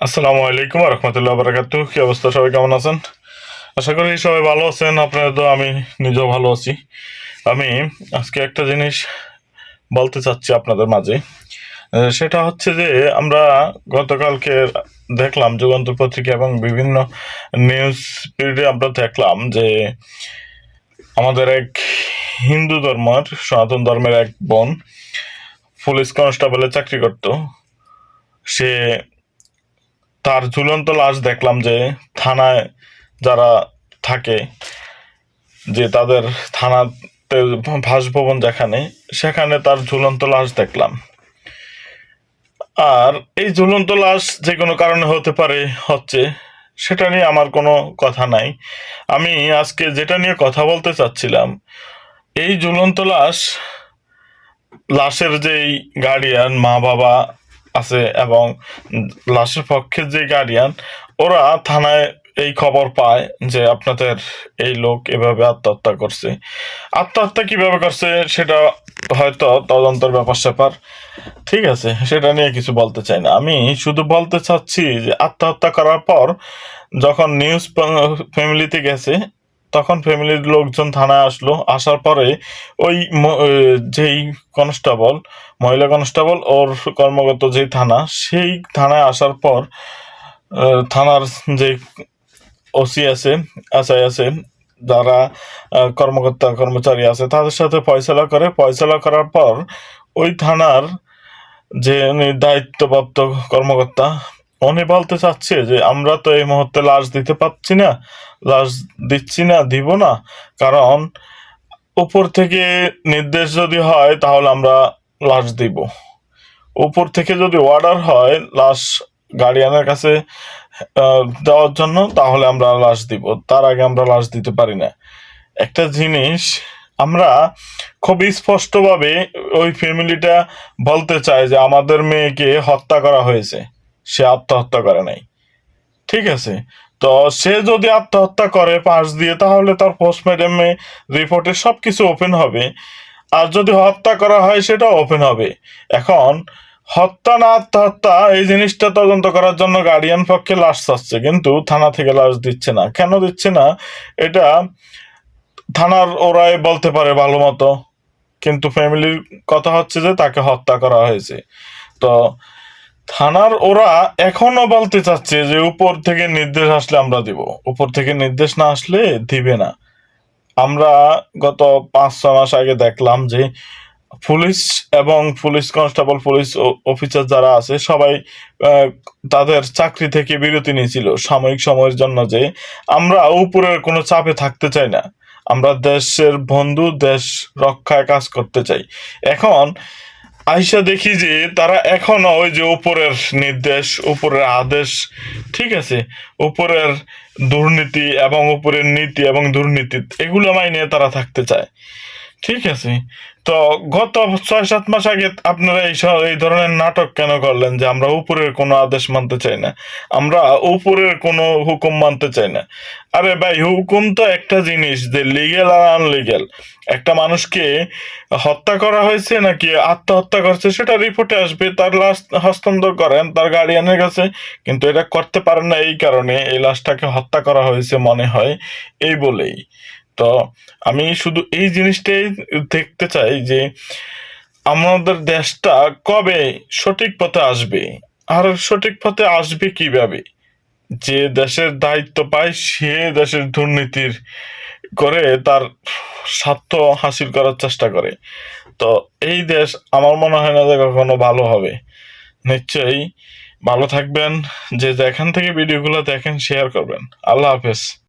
আসসালামু আলাইকুম রহমতুল্লাহ বারাকাতুহু। কি অবস্থা, সবাই কেমন আছেন? আশা করি সবাই ভালো আছেন। আপনারা তো, আমি নিজেও ভালো আছি। আমি আজকে একটা জিনিস বলতে চাচ্ছি আপনাদের মাঝে। সেটা হচ্ছে যে আমরা গতকালকে দেখলাম যুগান্তর পত্রিকা এবং বিভিন্ন নিউজ ফিডে আমরা দেখলাম যে আমাদের এক হিন্দু ধর্মের, সনাতন ধর্মের এক বোন পুলিশ কনস্টেবলে চাকরি করত। সে, তার ঝুলন্ত লাশ দেখলাম যে থানায় যারা থাকে, যে তাদের থানাতে বাসভবন যেখানে, সেখানে তার ঝুলন্ত লাশ দেখলাম। আর এই ঝুলন্ত লাশ যে কোনো কারণে হতে পারে, হচ্ছে, সেটা নিয়ে আমার কোনো কথা নাই। আমি আজকে যেটা নিয়ে কথা বলতে চাচ্ছিলাম, এই ঝুলন্ত লাশের যেই গার্ডিয়ান, মা বাবা আছে এবং লাশের পক্ষে যে গার্ডিয়ান, ওরা থানায় এই খবর পায় যে আপনাদের এই লোক এভাবে আত্মহত্যা করছে। আত্মহত্যা কিভাবে করছে সেটা হয়তো তদন্তের ব্যাপার স্যাপার, ঠিক আছে, সেটা নিয়ে কিছু বলতে চাই না। আমি শুধু বলতে চাচ্ছি যে আত্মহত্যা করার পর যখন নিউজ ফ্যামিলিতে গেছে, তখন ফ্যামিলির লোকজন থানায় আসলো। আসার পরে ওই যেই কনস্টেবল, মহিলা কনস্টেবল, ওর কর্মগত যেই থানা, সেই থানায় আসার পর থানার যে ওসি আছে, এসআই আছে, যারা কর্মকর্তা কর্মচারী আছে, তাদের সাথে ফয়সালা করে। ফয়সালা করার পর ওই থানার যে দায়িত্বপ্রাপ্ত কর্মকর্তা, উনি বলতে চাচ্ছে যে আমরা তো এই মুহূর্তে লাশ দিতে পারছি না, লাশ দিচ্ছি না, দিব না, কারণ উপর থেকে নির্দেশ যদি হয় তাহলে আমরা লাশ দিব। উপর থেকে যদি অর্ডার হয় লাশ গার্ডিয়ানের কাছে দেওয়ার জন্য, তাহলে আমরা লাশ দিব, তার আগে আমরা লাশ দিতে পারি না। একটা জিনিস আমরা খুব স্পষ্টভাবে ওই ফ্যামিলিটা বলতে চায় যে আমাদের মেয়েকে হত্যা করা হয়েছে, সে আত্মহত্যা করে নাই, ঠিক আছে? তো সে যদি আত্মহত্যা করে পাশ দিয়ে, তাহলে তার পোস্টমর্টমে রিপোর্টে সব কিছু ওপেন হবে। আর যদি হত্যা করা হয় সেটাও ওপেন হবে। এখন হত্যা না আত্মহত্যা এই জিনিসটা তদন্ত করার জন্য গার্ডিয়ান পক্ষে লাশ চাচ্ছে, কিন্তু থানা থেকে লাশ দিচ্ছে না। কেন দিচ্ছে না, এটা থানার ওরাই বলতে পারে ভালো মতো, কিন্তু ফ্যামিলির কথা হচ্ছে যে তাকে হত্যা করা হয়েছে। তো থানার ওরা এখনো বলতে চাচ্ছে যে উপর থেকে নির্দেশ আসলে আমরা দিব, উপর থেকে নির্দেশ না আসলে দিবে না। আমরা গত 5-6 মাস আগে দেখলাম যে পুলিশ এবং পুলিশ কনস্টেবল, পুলিশ অফিসার যারা আছে, সবাই আহ, তাদের চাকরি থেকে বিরতি নিয়েছিল সাময়িক সময়ের জন্য, যে আমরা উপরের কোনো চাপে থাকতে চাই না, আমরা দেশের বন্ধু, দেশ রক্ষায় কাজ করতে চাই। এখন আইসা দেখি যে তারা এখনো ওই যে উপরের নির্দেশ, উপরের আদেশ, ঠিক আছে, উপরের দুর্নীতি এবং উপরের নীতি এবং দুর্নীতি, এগুলো মাইনে তারা থাকতে চায়, ঠিক আছে? তো গত 6-7 মাস আগে আপনারা এই ধরনের নাটক কেন করলেন যে আমরা উপরের কোনো আদেশ মানতে চাই না, আমরা উপরের কোনো হুকুম মানতে চাই না? আরে ভাই, হুকুম তো একটা জিনিস, যে লিগেল আর আনলিগেল। একটা মানুষকে হত্যা করা হয়েছে নাকি আত্মহত্যা করছে সেটা রিপোর্টে আসবে, তার লাশ হস্তান্তর করেন তার গার্ডিয়ানের কাছে। কিন্তু এটা করতে পারেন না এই কারণে, এই লাশটাকে হত্যা করা হয়েছে মনে হয়, এই বলেই। তো আমি শুধু এই জিনিসটাই দেখতে চাই যে আমাদের দেশটা কবে সঠিক পথে আসবে, আর সঠিক পথে আসবে কিভাবে? যে দেশের দায়িত্ব পায় সে দেশের দুর্নীতির করে তার স্বার্থ হাসিল করার চেষ্টা করে। তো এই দেশ আমার মনে হয় না যে কখনো ভালো হবে। নিশ্চয়ই ভালো থাকবেন। যে যেখান থেকে ভিডিওগুলো দেখেন শেয়ার করবেন। আল্লাহ হাফেজ।